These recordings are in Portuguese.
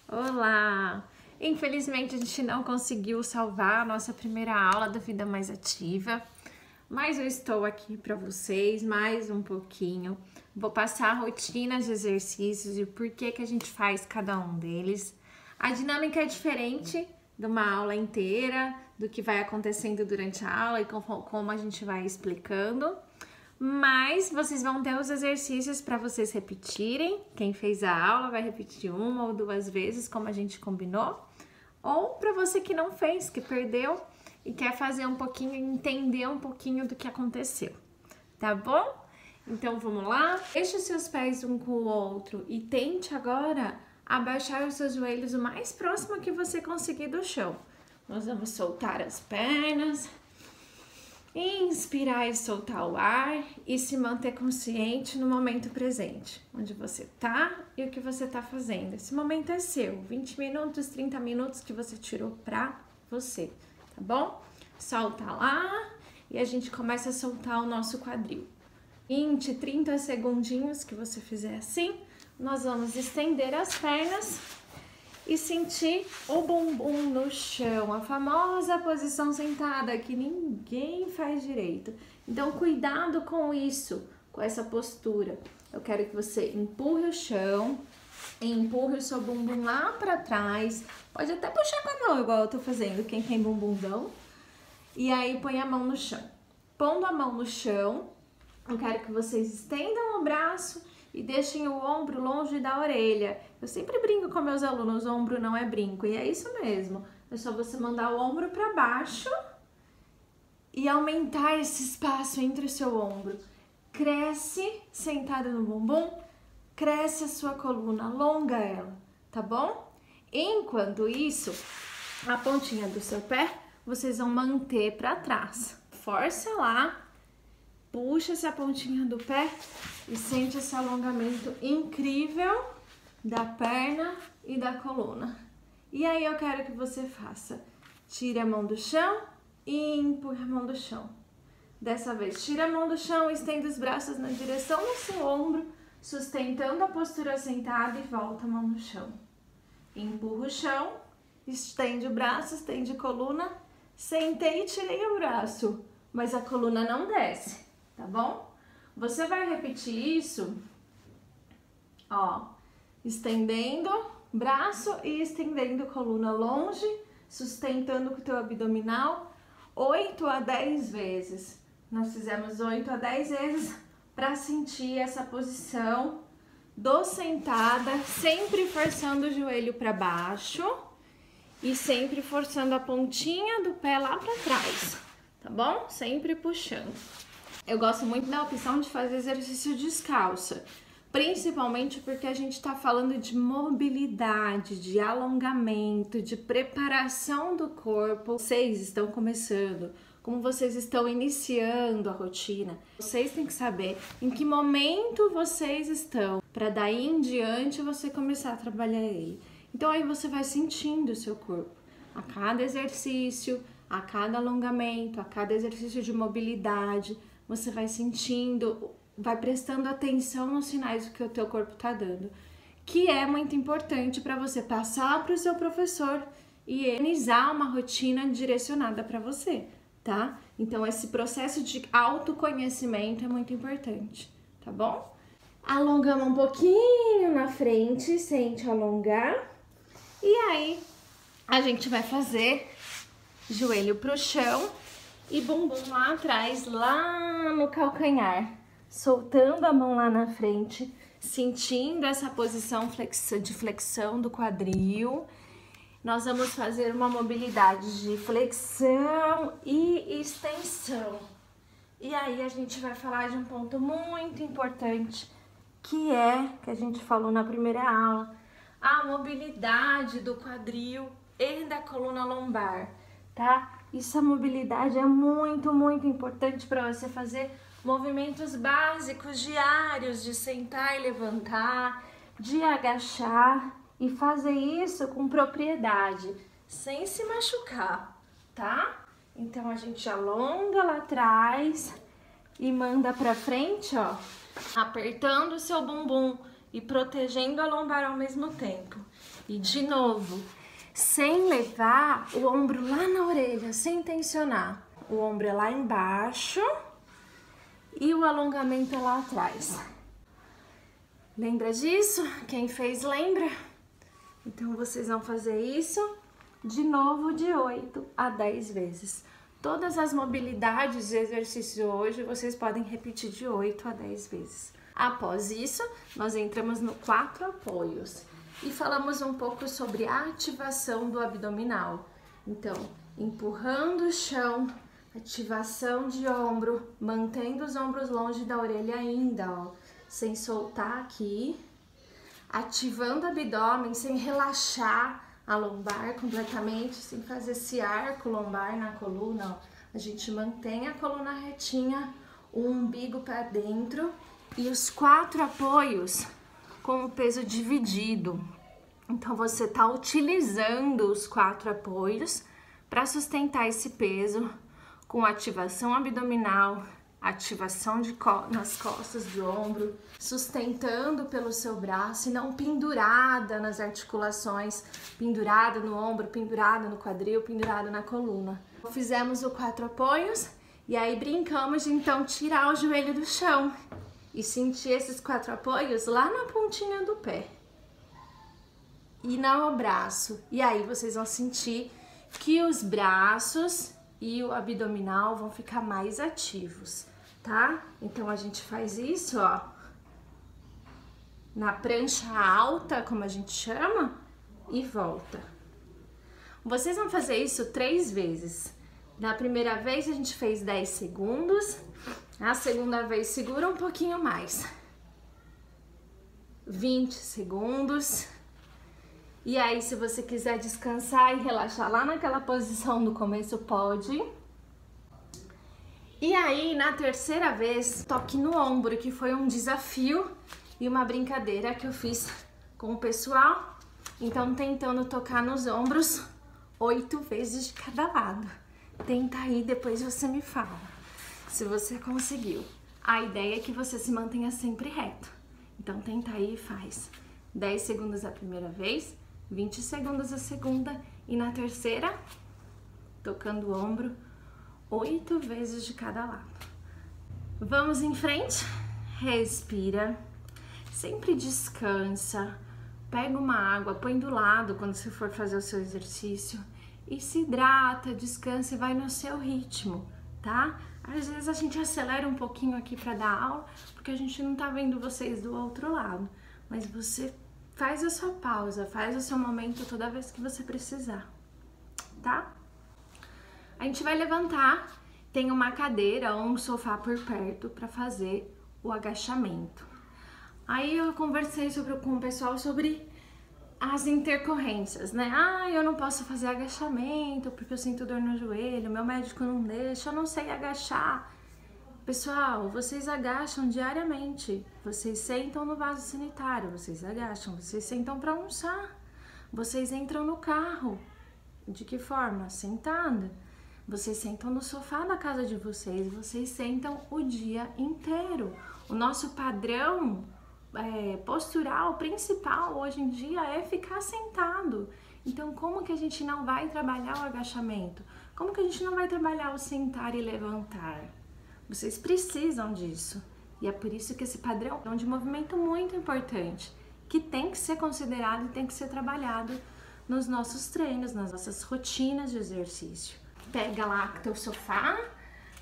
Olá! Infelizmente a gente não conseguiu salvar a nossa primeira aula da Vida Mais Ativa, mas eu estou aqui para vocês mais um pouquinho. Vou passar a rotina de exercícios e o porquê que a gente faz cada um deles. A dinâmica é diferente de uma aula inteira, do que vai acontecendo durante a aula e como a gente vai explicando. Mas vocês vão ter os exercícios para vocês repetirem. Quem fez a aula vai repetir uma ou duas vezes, como a gente combinou. Ou para você que não fez, que perdeu e quer fazer um pouquinho, entender um pouquinho do que aconteceu. Tá bom? Então vamos lá. Deixe os seus pés um com o outro e tente agora abaixar os seus joelhos o mais próximo que você conseguir do chão. Nós vamos soltar as pernas. Inspirar e soltar o ar e se manter consciente no momento presente, onde você tá e o que você tá fazendo. Esse momento é seu, 20 minutos, 30 minutos que você tirou pra você, tá bom? Solta lá e a gente começa a soltar o nosso quadril. 20, 30 segundinhos que você fizer assim, nós vamos estender as pernas e sentir o bumbum no chão, a famosa posição sentada que ninguém faz direito. Então, cuidado com isso, com essa postura. Eu quero que você empurre o chão, empurre o seu bumbum lá para trás. Pode até puxar com a mão, igual eu tô fazendo, quem tem bumbundão. E aí, põe a mão no chão. Pondo a mão no chão, eu quero que vocês estendam o braço e deixem o ombro longe da orelha. Eu sempre brinco com meus alunos, o ombro não é brinco, e é isso mesmo. É só você mandar o ombro para baixo e aumentar esse espaço entre o seu ombro. Cresce, sentado no bumbum, cresce a sua coluna, alonga ela, tá bom? Enquanto isso, a pontinha do seu pé, vocês vão manter para trás. Força lá. Puxa essa pontinha do pé e sente esse alongamento incrível da perna e da coluna. E aí eu quero que você faça. Tire a mão do chão e empurre a mão do chão. Dessa vez, tira a mão do chão, estende os braços na direção do seu ombro, sustentando a postura sentada e volta a mão no chão. Empurra o chão, estende o braço, estende a coluna. Sentei e tirei o braço, mas a coluna não desce. Tá bom? Você vai repetir isso, ó, estendendo braço e estendendo coluna longe, sustentando com o teu abdominal, 8 a 10 vezes. Nós fizemos 8 a 10 vezes para sentir essa posição do sentada, sempre forçando o joelho para baixo e sempre forçando a pontinha do pé lá para trás, tá bom? Sempre puxando. Eu gosto muito da opção de fazer exercício descalça, principalmente porque a gente está falando de mobilidade, de alongamento, de preparação do corpo. Vocês estão começando, como vocês estão iniciando a rotina, vocês têm que saber em que momento vocês estão, para daí em diante você começar a trabalhar ele. Então aí você vai sentindo o seu corpo, a cada exercício, a cada alongamento, a cada exercício de mobilidade, você vai sentindo, vai prestando atenção nos sinais que o teu corpo tá dando, que é muito importante para você passar para o seu professor e organizar uma rotina direcionada para você, tá? Então esse processo de autoconhecimento é muito importante, tá bom? Alongamos um pouquinho na frente, sente alongar, e aí a gente vai fazer joelho pro chão e bumbum lá atrás, lá no calcanhar, soltando a mão lá na frente, sentindo essa posição de flexão do quadril. Nós vamos fazer uma mobilidade de flexão e extensão. E aí a gente vai falar de um ponto muito importante, que a gente falou na primeira aula, a mobilidade do quadril e da coluna lombar, tá? Essa mobilidade é muito, muito importante para você fazer movimentos básicos diários de sentar e levantar, de agachar e fazer isso com propriedade, sem se machucar, tá? Então a gente alonga lá atrás e manda para frente, ó, apertando o seu bumbum e protegendo a lombar ao mesmo tempo. E de novo, sem levar o ombro lá na orelha, sem tensionar. O ombro é lá embaixo e o alongamento é lá atrás. Lembra disso? Quem fez lembra? Então vocês vão fazer isso de novo de 8 a 10 vezes. Todas as mobilidades e exercícios hoje vocês podem repetir de 8 a 10 vezes. Após isso, nós entramos no 4 apoios e falamos um pouco sobre a ativação do abdominal. Então, empurrando o chão, ativação de ombro, mantendo os ombros longe da orelha ainda, ó, sem soltar aqui. Ativando o abdômen, sem relaxar a lombar completamente, sem fazer esse arco lombar na coluna, ó. A gente mantém a coluna retinha, o umbigo para dentro e os 4 apoios com o peso dividido. Então você tá utilizando os 4 apoios para sustentar esse peso com ativação abdominal, ativação nas costas do ombro, sustentando pelo seu braço e não pendurada nas articulações, pendurada no ombro, pendurada no quadril, pendurada na coluna. Fizemos os 4 apoios e aí brincamos de então tirar o joelho do chão e sentir esses 4 apoios lá na pontinha do pé e no braço. E aí vocês vão sentir que os braços e o abdominal vão ficar mais ativos, tá? Então a gente faz isso, ó, na prancha alta, como a gente chama, e volta. Vocês vão fazer isso 3 vezes. Na primeira vez a gente fez 10 segundos, na segunda vez segura um pouquinho mais, 20 segundos. E aí, se você quiser descansar e relaxar lá naquela posição do começo, pode. E aí, na terceira vez, toque no ombro, que foi um desafio e uma brincadeira que eu fiz com o pessoal. Então, tentando tocar nos ombros 8 vezes de cada lado. Tenta aí, depois você me fala se você conseguiu. A ideia é que você se mantenha sempre reto. Então, tenta aí e faz 10 segundos a primeira vez, 20 segundos a segunda e na terceira, tocando o ombro 8 vezes de cada lado. Vamos em frente? Respira, sempre descansa, pega uma água, põe do lado quando você for fazer o seu exercício e se hidrata, descansa e vai no seu ritmo, tá? Às vezes a gente acelera um pouquinho aqui para dar aula, porque a gente não tá vendo vocês do outro lado, mas você faz a sua pausa, faz o seu momento toda vez que você precisar, tá? A gente vai levantar, tem uma cadeira ou um sofá por perto para fazer o agachamento. Aí eu conversei com o pessoal sobre as intercorrências, né? Ah, eu não posso fazer agachamento porque eu sinto dor no joelho, meu médico não deixa, eu não sei agachar. Pessoal, vocês agacham diariamente, vocês sentam no vaso sanitário, vocês agacham, vocês sentam para almoçar, vocês entram no carro, de que forma? Sentada. Vocês sentam no sofá da casa de vocês, vocês sentam o dia inteiro. O nosso padrão postural principal hoje em dia é ficar sentado. Então, como que a gente não vai trabalhar o agachamento? Como que a gente não vai trabalhar o sentar e levantar? Vocês precisam disso. E é por isso que esse padrão é um de movimento muito importante, que tem que ser considerado e tem que ser trabalhado nos nossos treinos, nas nossas rotinas de exercício. Pega lá o teu sofá,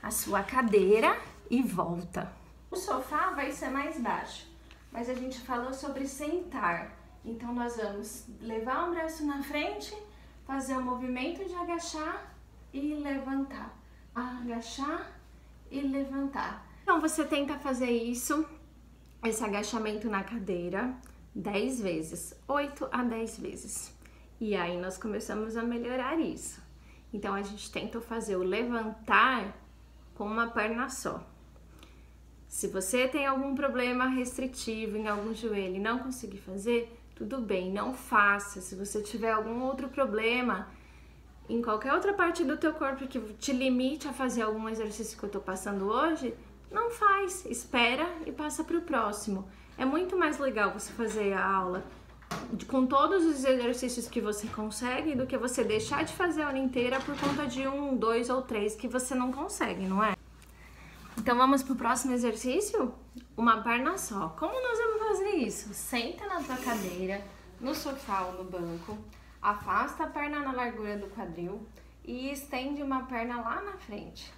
a sua cadeira e volta. O sofá vai ser mais baixo, mas a gente falou sobre sentar. Então nós vamos levar um braço na frente, fazer o movimento de agachar e levantar. Agachar e levantar. Então você tenta fazer isso, esse agachamento na cadeira, 10 vezes, 8 a 10 vezes. E aí nós começamos a melhorar isso. Então a gente tenta fazer o levantar com uma perna só. Se você tem algum problema restritivo em algum joelho e não conseguir fazer, tudo bem, não faça. Se você tiver algum outro problema em qualquer outra parte do teu corpo que te limite a fazer algum exercício que eu tô passando hoje, não faz, espera e passa pro próximo. É muito mais legal você fazer a aula com todos os exercícios que você consegue do que você deixar de fazer a aula inteira por conta de 1, 2 ou 3 que você não consegue, não é? Então vamos pro próximo exercício? Uma perna só. Como nós vamos fazer isso? Senta na tua cadeira, no sofá ou no banco, afasta a perna na largura do quadril e estende uma perna lá na frente.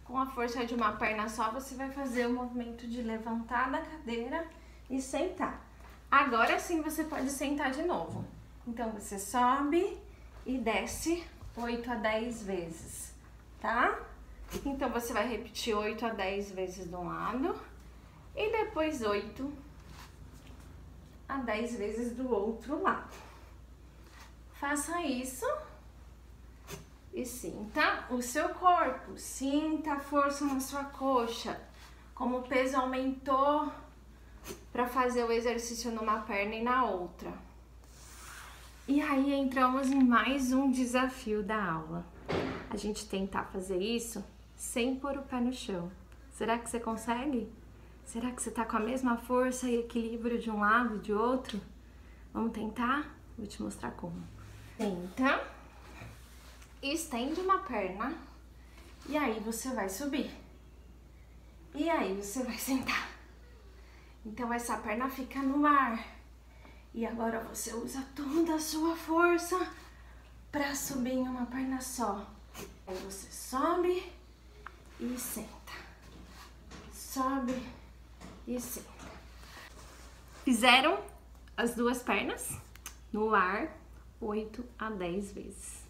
Com a força de uma perna só, você vai fazer o movimento de levantar da cadeira e sentar. Agora sim você pode sentar de novo. Então você sobe e desce 8 a 10 vezes, tá? Então você vai repetir 8 a 10 vezes de um lado e depois 8 a 10 vezes do outro lado. Faça isso e sinta o seu corpo, sinta a força na sua coxa, como o peso aumentou para fazer o exercício numa perna e na outra. E aí entramos em mais um desafio da aula. A gente tentar fazer isso sem pôr o pé no chão. Será que você consegue? Será que você tá com a mesma força e equilíbrio de um lado e de outro? Vamos tentar? Vou te mostrar como. Tenta, estende uma perna e aí você vai subir. E aí você vai sentar. Então essa perna fica no ar. E agora você usa toda a sua força para subir em uma perna só. Aí você sobe e senta. Sobe e senta. Fizeram as duas pernas no ar 8 a 10 vezes.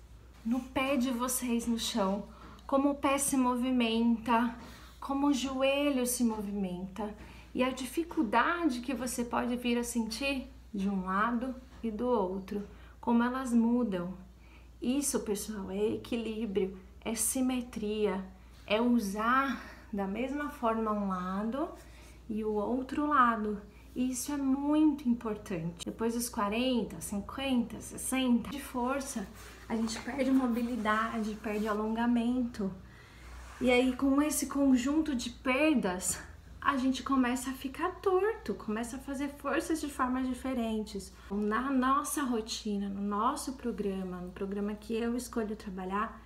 No pé de vocês no chão, como o pé se movimenta, como o joelho se movimenta e a dificuldade que você pode vir a sentir de um lado e do outro, como elas mudam. Isso, pessoal, é equilíbrio, é simetria, é usar da mesma forma um lado e o outro lado. Isso é muito importante. Depois dos 40, 50, 60 de força, a gente perde mobilidade, perde alongamento. E aí, com esse conjunto de perdas, a gente começa a ficar torto, começa a fazer forças de formas diferentes. Na nossa rotina, no nosso programa, no programa que eu escolho trabalhar,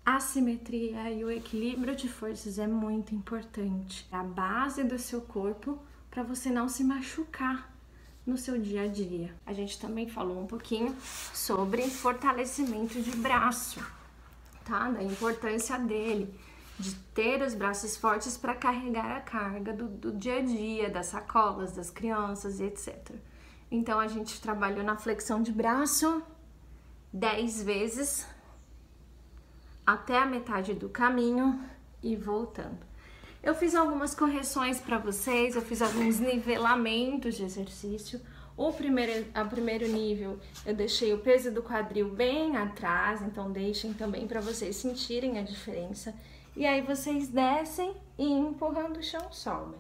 a simetria e o equilíbrio de forças é muito importante. É a base do seu corpo para você não se machucar no seu dia a dia. A gente também falou um pouquinho sobre fortalecimento de braço, tá? Da importância dele, de ter os braços fortes para carregar a carga do dia a dia, das sacolas, das crianças e etc. Então, a gente trabalhou na flexão de braço 10 vezes até a metade do caminho e voltando. Eu fiz algumas correções para vocês, eu fiz alguns nivelamentos de exercício. O primeiro nível, eu deixei o peso do quadril bem atrás, então deixem também para vocês sentirem a diferença. E aí vocês descem e empurrando o chão sobem.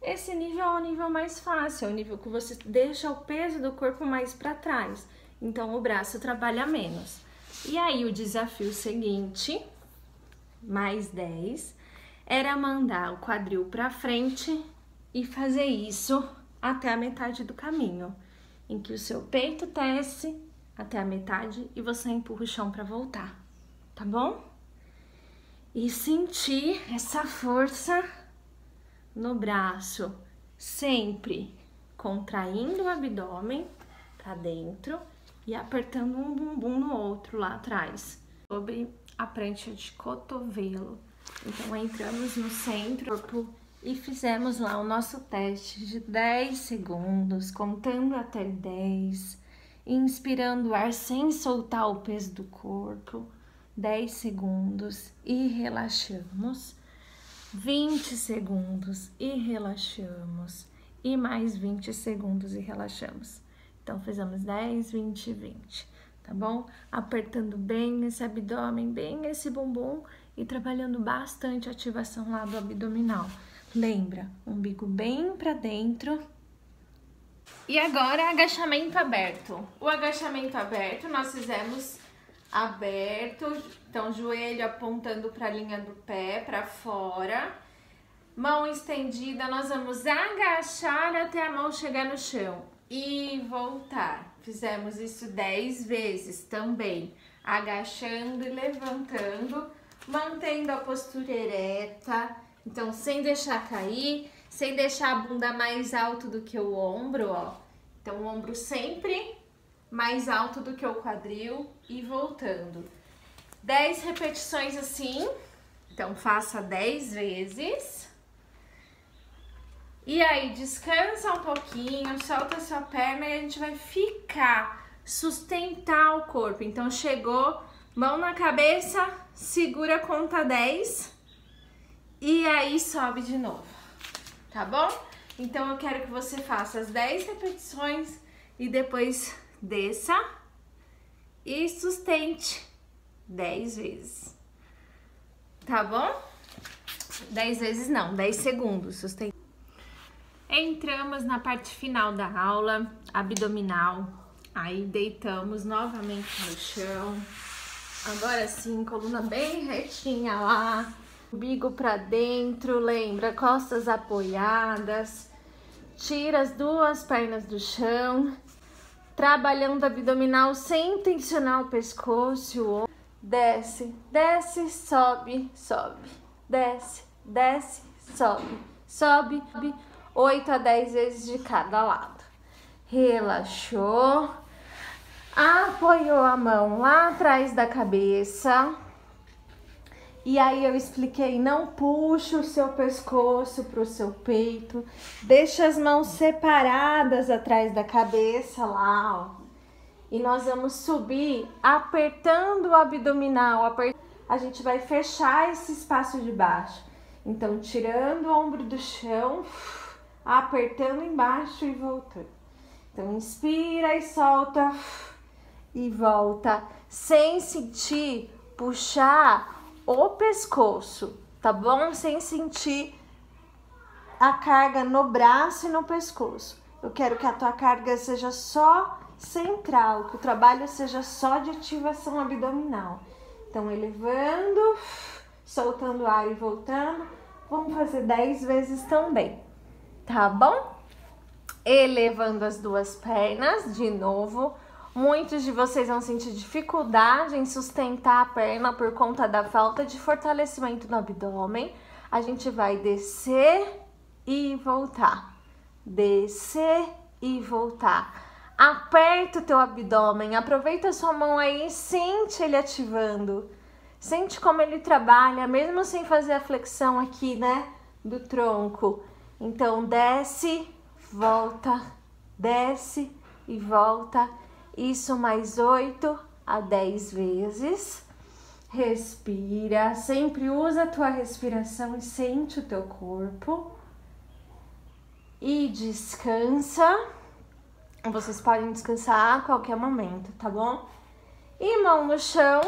Esse nível é o nível mais fácil, é o nível que você deixa o peso do corpo mais para trás. Então o braço trabalha menos. E aí o desafio seguinte, mais 10, era mandar o quadril para frente e fazer isso até a metade do caminho, em que o seu peito desce até a metade e você empurra o chão para voltar, tá bom? E sentir essa força no braço, sempre contraindo o abdômen para dentro e apertando um bumbum no outro lá atrás, sobre a prancha de cotovelo. Então entramos no centro do corpo e fizemos lá o nosso teste de 10 segundos, contando até 10, inspirando o ar sem soltar o peso do corpo. 10 segundos e relaxamos, 20 segundos e relaxamos, e mais 20 segundos e relaxamos. Então, fizemos 10, 20 e 20, tá bom? Apertando bem esse abdômen, bem esse bumbum e trabalhando bastante a ativação lá do abdominal. Lembra, umbigo bem pra dentro. E agora, agachamento aberto. O agachamento aberto nós fizemos aberto, então joelho apontando para a linha do pé, para fora, Mão estendida, nós vamos agachar até a mão chegar no chão e voltar. Fizemos isso 10 vezes também, agachando e levantando, mantendo a postura ereta, então sem deixar cair, sem deixar a bunda mais alto do que o ombro, ó. Então o ombro sempre mais alto do que o quadril e voltando. 10 repetições assim, então faça 10 vezes. E aí, descansa um pouquinho, solta a sua perna e a gente vai sustentar o corpo. Então, chegou, mão na cabeça, segura a conta 10 e aí sobe de novo, tá bom? Então, eu quero que você faça as 10 repetições e depois desça e sustente 10 vezes, tá bom? 10 vezes não, 10 segundos, sustente. Entramos na parte final da aula, abdominal, aí deitamos novamente no chão, agora sim, coluna bem retinha lá, umbigo pra dentro, lembra, costas apoiadas, tira as duas pernas do chão, trabalhando abdominal sem tensionar o pescoço, desce, desce, sobe, sobe, desce, desce, sobe, sobe, 8 a 10 vezes de cada lado. Relaxou, apoiou a mão lá atrás da cabeça. E aí eu expliquei, não puxa o seu pescoço para o seu peito. Deixa as mãos separadas atrás da cabeça lá, ó. E nós vamos subir apertando o abdominal. A gente vai fechar esse espaço de baixo. Então, tirando o ombro do chão, apertando embaixo e voltando. Então, inspira e solta e volta, sem sentir puxar o pescoço, tá bom? Sem sentir a carga no braço e no pescoço. Eu quero que a tua carga seja só central, que o trabalho seja só de ativação abdominal. Então, elevando, soltando o ar e voltando. Vamos fazer 10 vezes também. Tá bom? Elevando as duas pernas de novo. Muitos de vocês vão sentir dificuldade em sustentar a perna por conta da falta de fortalecimento no abdômen. A gente vai descer e voltar. Descer e voltar. Aperta o teu abdômen. Aproveita a sua mão aí e sente ele ativando. Sente como ele trabalha, mesmo sem fazer a flexão aqui, né? Do tronco. Então, desce, volta, desce e volta. Isso mais 8 a 10 vezes. Respira, sempre usa a tua respiração e sente o teu corpo. E descansa. Vocês podem descansar a qualquer momento, tá bom? E mão no chão,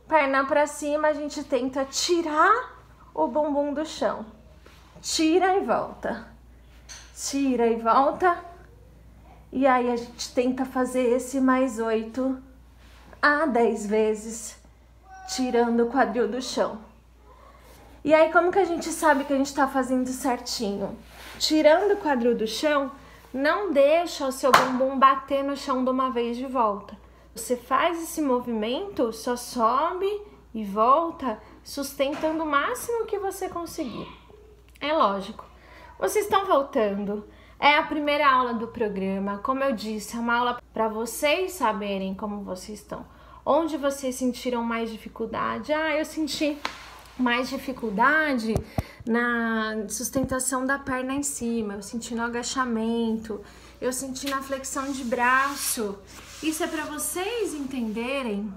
perna pra cima, a gente tenta tirar o bumbum do chão. Tira e volta. Tira e volta. E aí a gente tenta fazer esse mais 8 a 10 vezes, tirando o quadril do chão. E aí como que a gente sabe que a gente tá fazendo certinho? Tirando o quadril do chão, não deixa o seu bumbum bater no chão de uma vez de volta. Você faz esse movimento, só sobe e volta, sustentando o máximo que você conseguir. É lógico. Vocês estão voltando. É a primeira aula do programa. Como eu disse, é uma aula para vocês saberem como vocês estão. Onde vocês sentiram mais dificuldade? Eu senti mais dificuldade na sustentação da perna em cima. Eu senti no agachamento. Eu senti na flexão de braço. Isso é para vocês entenderem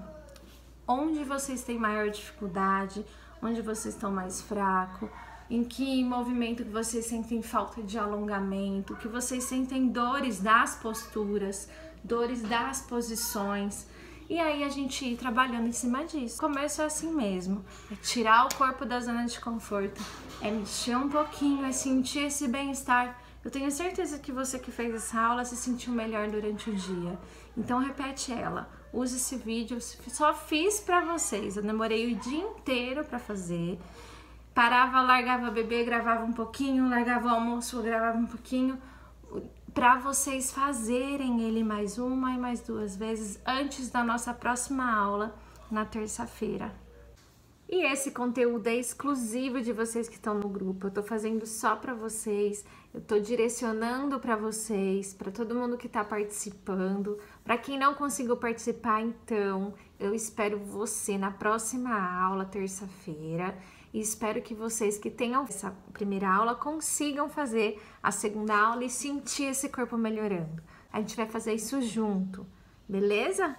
onde vocês têm maior dificuldade, onde vocês estão mais fracos. Em que movimento que vocês sentem falta de alongamento, que vocês sentem dores das posturas, dores das posições. E aí a gente ir trabalhando em cima disso. O começo é assim mesmo, é tirar o corpo da zona de conforto, é mexer um pouquinho, é sentir esse bem-estar. Eu tenho certeza que você que fez essa aula se sentiu melhor durante o dia. Então repete ela, use esse vídeo, eu só fiz pra vocês, eu demorei o dia inteiro pra fazer. parava, largava o bebê, gravava um pouquinho, largava o almoço, gravava um pouquinho, para vocês fazerem ele mais uma e mais 2 vezes antes da nossa próxima aula na terça-feira. E esse conteúdo é exclusivo de vocês que estão no grupo. Eu tô fazendo só para vocês. Eu tô direcionando para vocês, para todo mundo que tá participando. Para quem não conseguiu participar, então, eu espero você na próxima aula, terça-feira. E espero que vocês que tenham essa primeira aula consigam fazer a segunda aula e sentir esse corpo melhorando. A gente vai fazer isso junto, beleza?